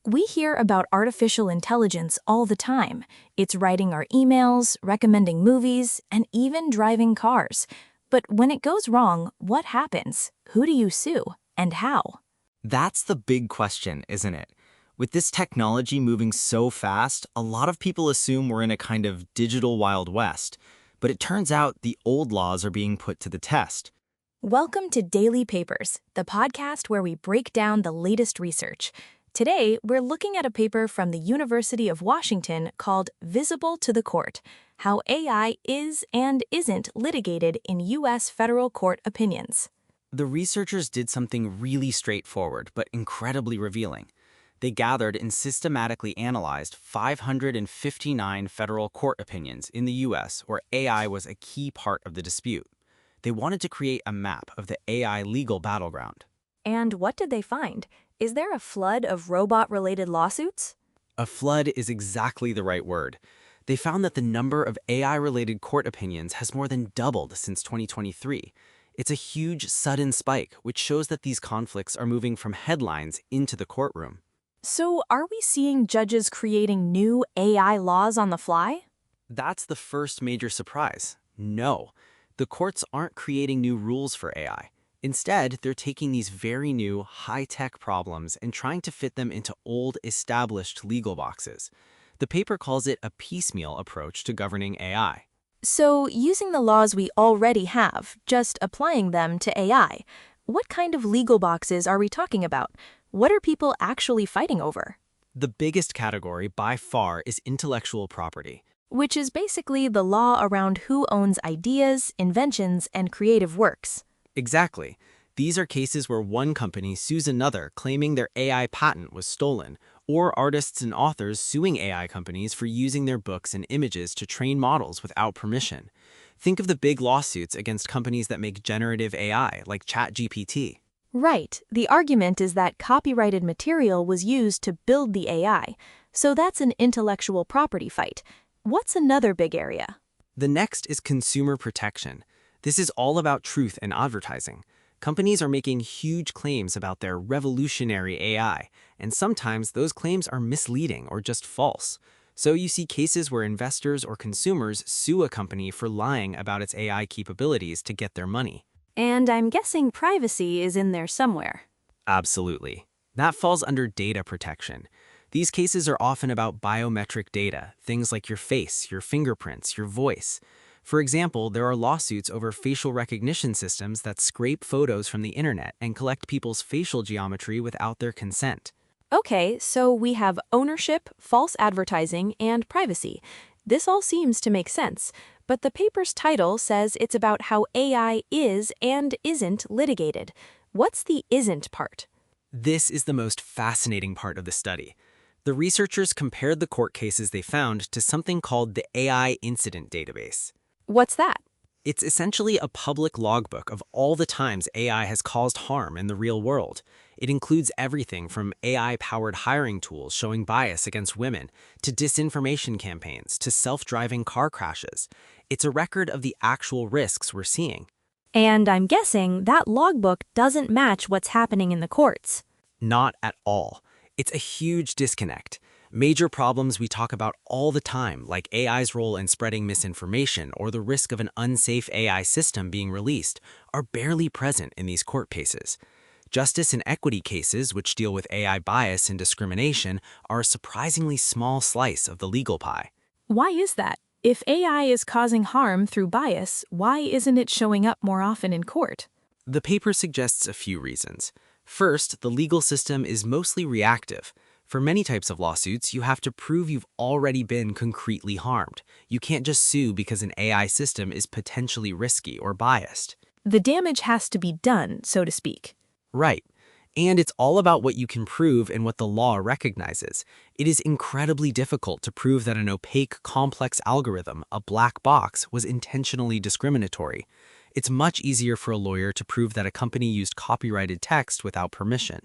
We hear about artificial intelligence all the time. It's writing our emails, recommending movies, and even driving cars. But when it goes wrong, what happens? Who do you sue? And how? That's the big question, isn't it? With this technology moving so fast, a lot of people assume we're in a kind of digital Wild West. But it turns out the old laws are being put to the test. Welcome to Daily Papers, the podcast where we break down the latest research. Today, we're looking at a paper from the University of Washington called Visible to the Court: How AI is and isn't litigated in U.S. federal court opinions. The researchers did something really straightforward, but incredibly revealing. They gathered and systematically analyzed 559 federal court opinions in the U.S. where AI was a key part of the dispute. They wanted to create a map of the AI legal battleground. And what did they find? Is there a flood of robot-related lawsuits? A flood is exactly the right word. They found that the number of AI-related court opinions has more than doubled since 2023. It's a huge, sudden spike, which shows that these conflicts are moving from headlines into the courtroom. So are we seeing judges creating new AI laws on the fly? That's the first major surprise. No, the courts aren't creating new rules for AI. Instead, they're taking these very new, high-tech problems and trying to fit them into old, established legal boxes. The paper calls it a piecemeal approach to governing AI. So, using the laws we already have, just applying them to AI, what kind of legal boxes are we talking about? What are people actually fighting over? The biggest category, by far, is intellectual property. Which is basically the law around who owns ideas, inventions, and creative works. Exactly. These are cases where one company sues another claiming their AI patent was stolen, or artists and authors suing AI companies for using their books and images to train models without permission. Think of the big lawsuits against companies that make generative AI, like ChatGPT. Right. The argument is that copyrighted material was used to build the AI, so that's an intellectual property fight. What's another big area? The next is consumer protection. This is all about truth and advertising. Companies are making huge claims about their revolutionary AI, and sometimes those claims are misleading or just false. So you see cases where investors or consumers sue a company for lying about its AI capabilities to get their money. And I'm guessing privacy is in there somewhere. Absolutely. That falls under data protection. These cases are often about biometric data, things like your face, your fingerprints, your voice. For example, there are lawsuits over facial recognition systems that scrape photos from the internet and collect people's facial geometry without their consent. Okay, so we have ownership, false advertising, and privacy. This all seems to make sense, but the paper's title says it's about how AI is and isn't litigated. What's the isn't part? This is the most fascinating part of the study. The researchers compared the court cases they found to something called the AI Incident Database. What's that? It's essentially a public logbook of all the times AI has caused harm in the real world. It includes everything from AI-powered hiring tools showing bias against women, to disinformation campaigns, to self-driving car crashes. It's a record of the actual risks we're seeing. And I'm guessing that logbook doesn't match what's happening in the courts. Not at all. It's a huge disconnect. Major problems we talk about all the time, like AI's role in spreading misinformation or the risk of an unsafe AI system being released, are barely present in these court cases. Justice and equity cases, which deal with AI bias and discrimination, are a surprisingly small slice of the legal pie. Why is that? If AI is causing harm through bias, why isn't it showing up more often in court? The paper suggests a few reasons. First, the legal system is mostly reactive. For many types of lawsuits, you have to prove you've already been concretely harmed. You can't just sue because an AI system is potentially risky or biased. The damage has to be done, so to speak. Right. And it's all about what you can prove and what the law recognizes. It is incredibly difficult to prove that an opaque, complex algorithm, a black box, was intentionally discriminatory. It's much easier for a lawyer to prove that a company used copyrighted text without permission.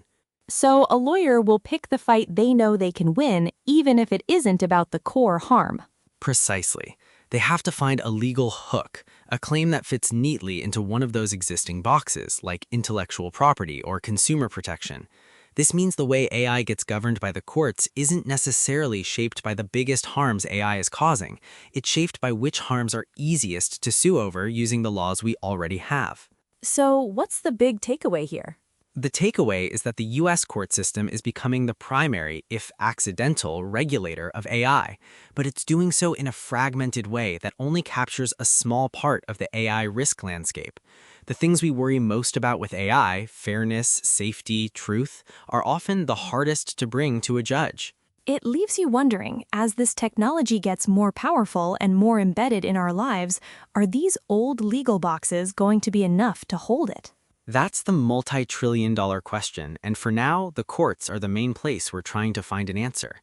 So a lawyer will pick the fight they know they can win, even if it isn't about the core harm. Precisely. They have to find a legal hook, a claim that fits neatly into one of those existing boxes, like intellectual property or consumer protection. This means the way AI gets governed by the courts isn't necessarily shaped by the biggest harms AI is causing. It's shaped by which harms are easiest to sue over using the laws we already have. So, what's the big takeaway here? The takeaway is that the US court system is becoming the primary, if accidental, regulator of AI, but it's doing so in a fragmented way that only captures a small part of the AI risk landscape. The things we worry most about with AI, fairness, safety, truth, are often the hardest to bring to a judge. It leaves you wondering, as this technology gets more powerful and more embedded in our lives, are these old legal boxes going to be enough to hold it? That's the multi-trillion-dollar question, and for now, the courts are the main place we're trying to find an answer.